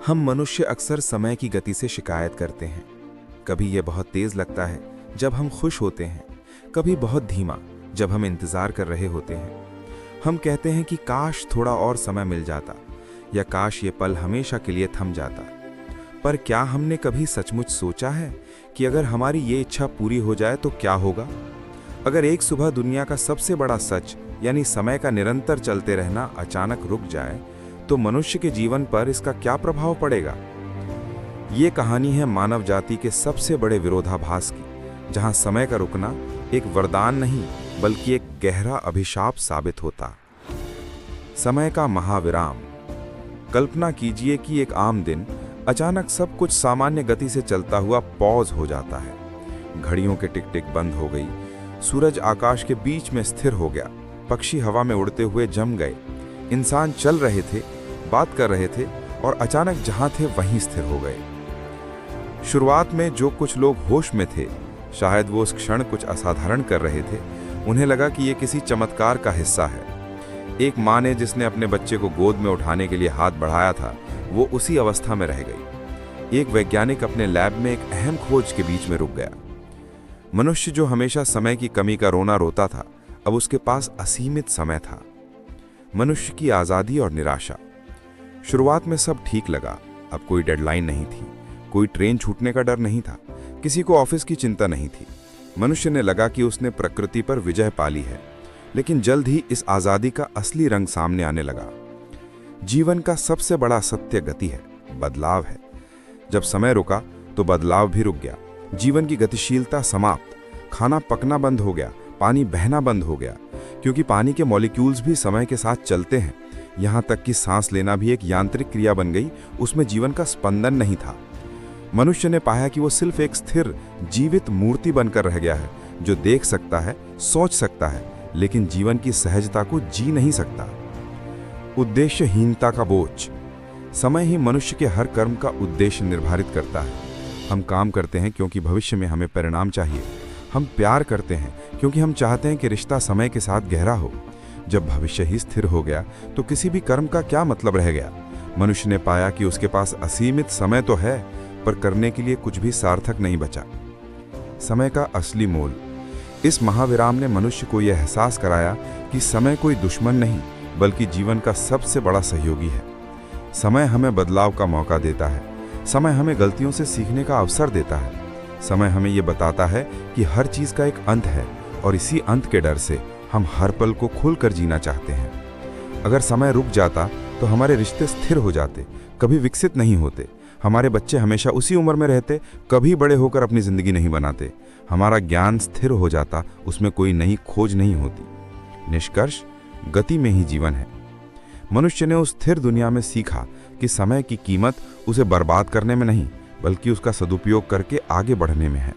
हम मनुष्य अक्सर समय की गति से शिकायत करते हैं। कभी यह बहुत तेज लगता है जब हम खुश होते हैं, कभी बहुत धीमा जब हम इंतजार कर रहे होते हैं। हम कहते हैं कि काश थोड़ा और समय मिल जाता, या काश ये पल हमेशा के लिए थम जाता। पर क्या हमने कभी सचमुच सोचा है कि अगर हमारी ये इच्छा पूरी हो जाए तो क्या होगा? अगर एक सुबह दुनिया का सबसे बड़ा सच यानी समय का निरंतर चलते रहना अचानक रुक जाए तो मनुष्य के जीवन पर इसका क्या प्रभाव पड़ेगा? ये कहानी है मानव जाति के सबसे बड़े विरोधाभास की, जहां समय का रुकना एक वरदान नहीं बल्कि एक गहरा अभिशाप साबित होता। समय का महाविराम। कल्पना कीजिए कि एक आम दिन अचानक सब कुछ सामान्य गति से चलता हुआ पॉज हो जाता है। घड़ियों के टिक टिक बंद हो गई, सूरज आकाश के बीच में स्थिर हो गया, पक्षी हवा में उड़ते हुए जम गए, इंसान चल रहे थे, बात कर रहे थे और अचानक जहां थे वहीं स्थिर हो गए। शुरुआत में जो कुछ लोग होश में थे, शायद वो उस क्षण कुछ असाधारण कर रहे थे। उन्हें लगा कि ये किसी चमत्कार का हिस्सा है। एक माँ ने जिसने अपने बच्चे को गोद में उठाने के लिए हाथ बढ़ाया था, वो उसी अवस्था में रह गई। एक वैज्ञानिक अपने लैब में एक अहम खोज के बीच में रुक गया। मनुष्य जो हमेशा समय की कमी का रोना रोता था, अब उसके पास असीमित समय था। मनुष्य की आज़ादी और निराशा। शुरुआत में सब ठीक लगा। अब कोई डेडलाइन नहीं थी, कोई ट्रेन छूटने का डर नहीं था, किसी को ऑफिस की चिंता नहीं थी। मनुष्य ने लगा कि उसने प्रकृति पर विजय पाली है। लेकिन जल्द ही इस आज़ादी का असली रंग सामने आने लगा। जीवन का सबसे बड़ा सत्य गति है, बदलाव है। जब समय रुका तो बदलाव भी रुक गया। जीवन की गतिशीलता समाप्त। खाना पकना बंद हो गया, पानी बहना बंद हो गया, क्योंकि पानी के मॉलिक्यूल्स भी समय के साथ चलते हैं। यहाँ तक कि सांस लेना भी एक यांत्रिक क्रिया बन गई, उसमें जीवन का स्पंदन नहीं था। मनुष्य ने पाया कि वो सिर्फ एक स्थिर जीवित मूर्ति बनकर रह गया है, जो देख सकता है, सोच सकता है, लेकिन जीवन की सहजता को जी नहीं सकता। उद्देश्यहीनता का बोझ। समय ही मनुष्य के हर कर्म का उद्देश्य निर्धारित करता है। हम काम करते हैं क्योंकि भविष्य में हमें परिणाम चाहिए। हम प्यार करते हैं क्योंकि हम चाहते हैं कि रिश्ता समय के साथ गहरा हो। जब भविष्य ही स्थिर हो गया तो किसी भी कर्म का क्या मतलब रह गया? मनुष्य ने पाया कि उसके पास असीमित समय तो है, पर करने के लिए कुछ भी सार्थक नहीं बचा। समय का असली मोल। इस महाविराम ने मनुष्य को यह एहसास कराया कि समय कोई दुश्मन नहीं बल्कि जीवन का सबसे बड़ा सहयोगी है। समय हमें बदलाव का मौका देता है। समय हमें गलतियों से सीखने का अवसर देता है। समय हमें यह बताता है कि हर चीज का एक अंत है और इसी अंत के डर से हम हर पल को खुलकर जीना चाहते हैं। अगर समय रुक जाता तो हमारे रिश्ते स्थिर हो जाते, कभी विकसित नहीं होते। हमारे बच्चे हमेशा उसी उम्र में रहते, कभी बड़े होकर अपनी जिंदगी नहीं बनाते। हमारा ज्ञान स्थिर हो जाता, उसमें कोई नई खोज नहीं होती। निष्कर्ष, गति में ही जीवन है। मनुष्य ने उस स्थिर दुनिया में सीखा कि समय की कीमत उसे बर्बाद करने में नहीं बल्कि उसका सदुपयोग करके आगे बढ़ने में है।